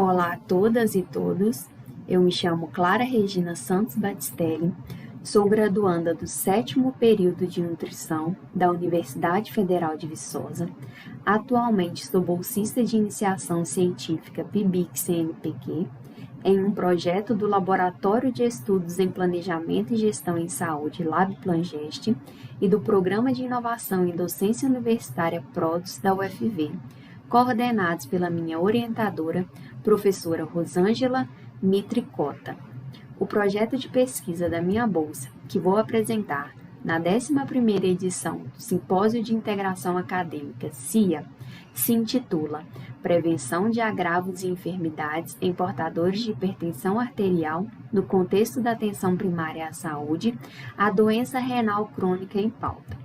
Olá a todas e todos, eu me chamo Clara Regina Santos Batistelli, sou graduanda do 7º período de nutrição da Universidade Federal de Viçosa. Atualmente sou bolsista de iniciação científica PIBIC-CNPq em um projeto do Laboratório de Estudos em Planejamento e Gestão em Saúde LabPlangest e do Programa de Inovação em Docência Universitária PRODUS da UFV, coordenados pela minha orientadora, professora Rosângela Mitricota. O projeto de pesquisa da minha bolsa, que vou apresentar na 11ª edição do Simpósio de Integração Acadêmica CIA, se intitula Prevenção de agravos e enfermidades em portadores de hipertensão arterial no contexto da atenção primária à saúde, a doença renal crônica em pauta.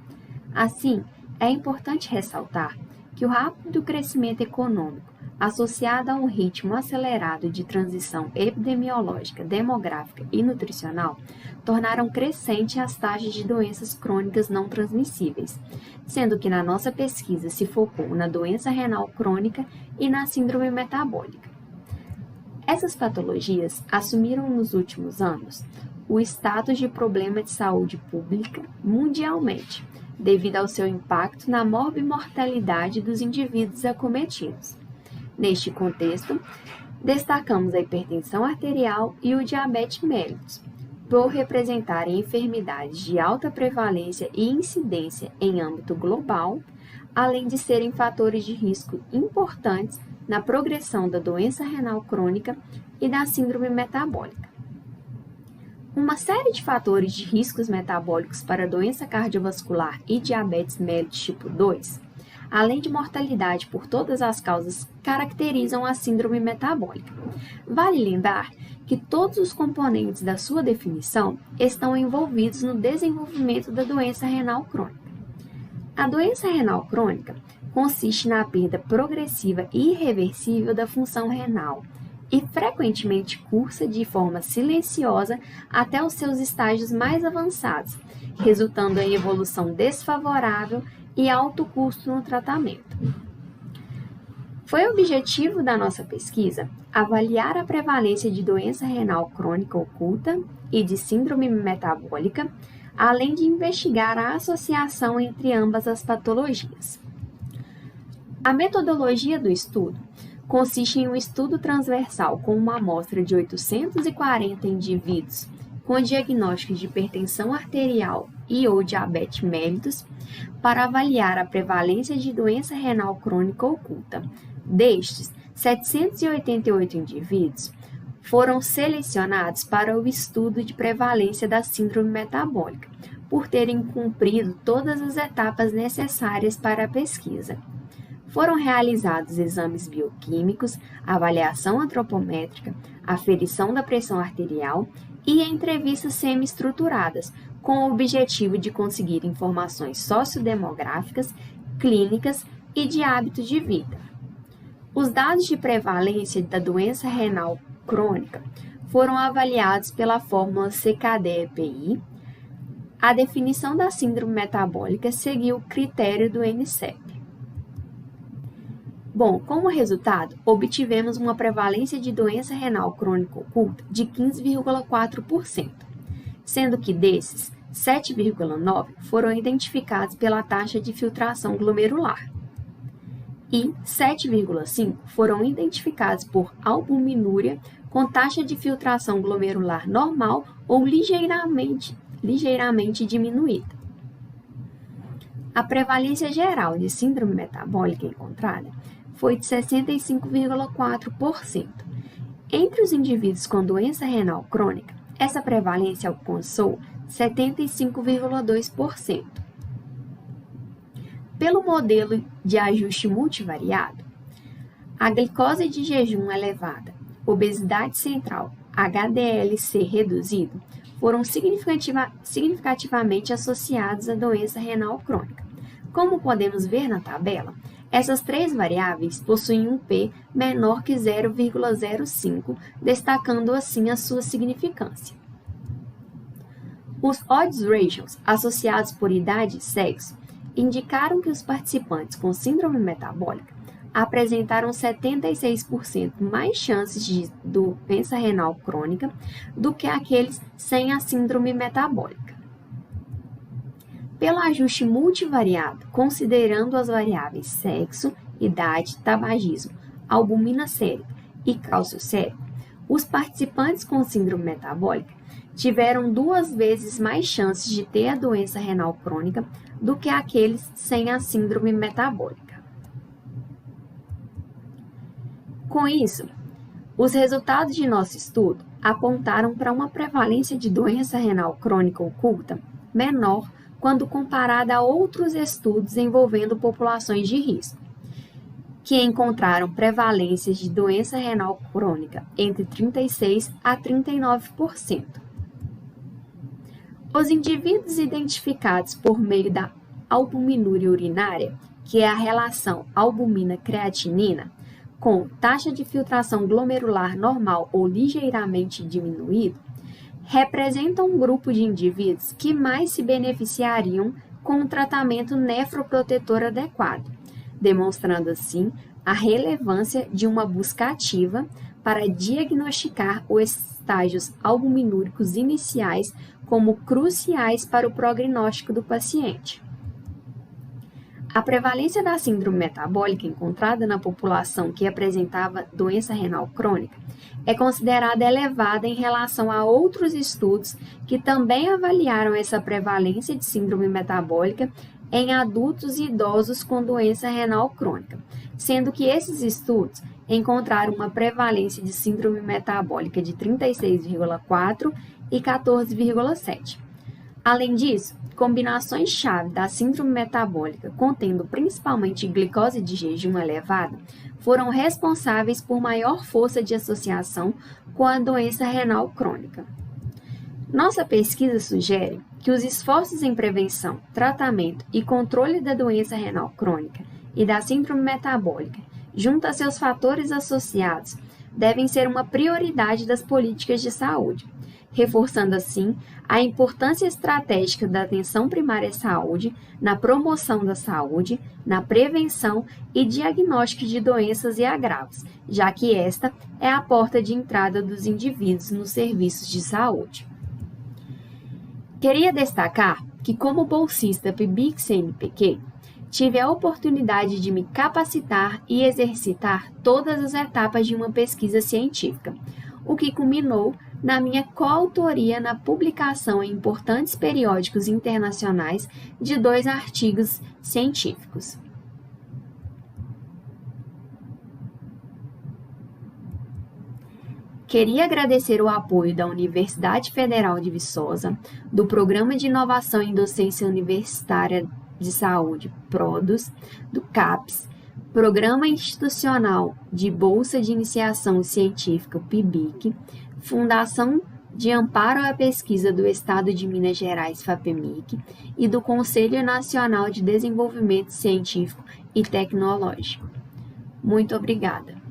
Assim, é importante ressaltar que o rápido crescimento econômico, associado a um ritmo acelerado de transição epidemiológica, demográfica e nutricional, tornaram crescente as taxas de doenças crônicas não transmissíveis, sendo que na nossa pesquisa se focou na doença renal crônica e na síndrome metabólica. Essas patologias assumiram nos últimos anos o status de problema de saúde pública mundialmente, devido ao seu impacto na morbimortalidade dos indivíduos acometidos. Neste contexto, destacamos a hipertensão arterial e o diabetes mellitus, por representarem enfermidades de alta prevalência e incidência em âmbito global, além de serem fatores de risco importantes na progressão da doença renal crônica e da síndrome metabólica. Uma série de fatores de riscos metabólicos para doença cardiovascular e diabetes mellitus tipo 2, além de mortalidade por todas as causas, caracterizam a síndrome metabólica. Vale lembrar que todos os componentes da sua definição estão envolvidos no desenvolvimento da doença renal crônica. A doença renal crônica consiste na perda progressiva e irreversível da função renal e frequentemente cursa de forma silenciosa até os seus estágios mais avançados, resultando em evolução desfavorável e alto custo no tratamento. Foi objetivo da nossa pesquisa avaliar a prevalência de doença renal crônica oculta e de síndrome metabólica, além de investigar a associação entre ambas as patologias. A metodologia do estudo consiste em um estudo transversal com uma amostra de 840 indivíduos com diagnóstico de hipertensão arterial e ou diabetes mellitus para avaliar a prevalência de doença renal crônica oculta. Destes, 788 indivíduos foram selecionados para o estudo de prevalência da síndrome metabólica, por terem cumprido todas as etapas necessárias para a pesquisa. Foram realizados exames bioquímicos, avaliação antropométrica, aferição da pressão arterial e entrevistas semi-estruturadas, com o objetivo de conseguir informações sociodemográficas, clínicas e de hábitos de vida. Os dados de prevalência da doença renal crônica foram avaliados pela fórmula CKD-EPI. A definição da síndrome metabólica seguiu o critério do NCEP. Bom, como resultado, obtivemos uma prevalência de doença renal crônica oculta de 15,4%, sendo que desses, 7,9% foram identificados pela taxa de filtração glomerular e 7,5% foram identificados por albuminúria com taxa de filtração glomerular normal ou ligeiramente diminuída. A prevalência geral de síndrome metabólica encontrada foi de 65,4%. Entre os indivíduos com doença renal crônica, essa prevalência alcançou 75,2%. Pelo modelo de ajuste multivariado, a glicose de jejum elevada, obesidade central, HDL-C reduzido, foram significativamente associados à doença renal crônica. Como podemos ver na tabela, essas três variáveis possuem um P menor que 0,05, destacando assim a sua significância. Os odds ratios associados por idade e sexo indicaram que os participantes com síndrome metabólica apresentaram 76% mais chances de doença renal crônica do que aqueles sem a síndrome metabólica. Pelo ajuste multivariado, considerando as variáveis sexo, idade, tabagismo, albumina sérica e cálcio sérico, os participantes com síndrome metabólica tiveram 2 vezes mais chances de ter a doença renal crônica do que aqueles sem a síndrome metabólica. Com isso, os resultados de nosso estudo apontaram para uma prevalência de doença renal crônica oculta menor quando comparada a outros estudos envolvendo populações de risco, que encontraram prevalências de doença renal crônica entre 36% a 39%. Os indivíduos identificados por meio da albuminúria urinária, que é a relação albumina-creatinina, com taxa de filtração glomerular normal ou ligeiramente diminuído, representam um grupo de indivíduos que mais se beneficiariam com um tratamento nefroprotetor adequado, demonstrando assim a relevância de uma busca ativa para diagnosticar os estágios albuminúricos iniciais como cruciais para o prognóstico do paciente. A prevalência da síndrome metabólica encontrada na população que apresentava doença renal crônica é considerada elevada em relação a outros estudos que também avaliaram essa prevalência de síndrome metabólica em adultos e idosos com doença renal crônica, sendo que esses estudos encontraram uma prevalência de síndrome metabólica de 36,4% e 14,7%. Além disso, combinações-chave da síndrome metabólica, contendo principalmente glicose de jejum elevada, foram responsáveis por maior força de associação com a doença renal crônica. Nossa pesquisa sugere que os esforços em prevenção, tratamento e controle da doença renal crônica e da síndrome metabólica, junto a seus fatores associados, devem ser uma prioridade das políticas de saúde, reforçando assim a importância estratégica da atenção primária à saúde na promoção da saúde, na prevenção e diagnóstico de doenças e agravos, já que esta é a porta de entrada dos indivíduos nos serviços de saúde. Queria destacar que, como bolsista PIBIC-CNPq, tive a oportunidade de me capacitar e exercitar todas as etapas de uma pesquisa científica, o que culminou na minha coautoria na publicação em importantes periódicos internacionais de 2 artigos científicos. Queria agradecer o apoio da Universidade Federal de Viçosa, do Programa de Inovação em Docência Universitária de Saúde, PRODUS, do CAPES, Programa Institucional de Bolsa de Iniciação Científica, PIBIC, Fundação de Amparo à Pesquisa do Estado de Minas Gerais, FAPEMIC, e do Conselho Nacional de Desenvolvimento Científico e Tecnológico. Muito obrigada.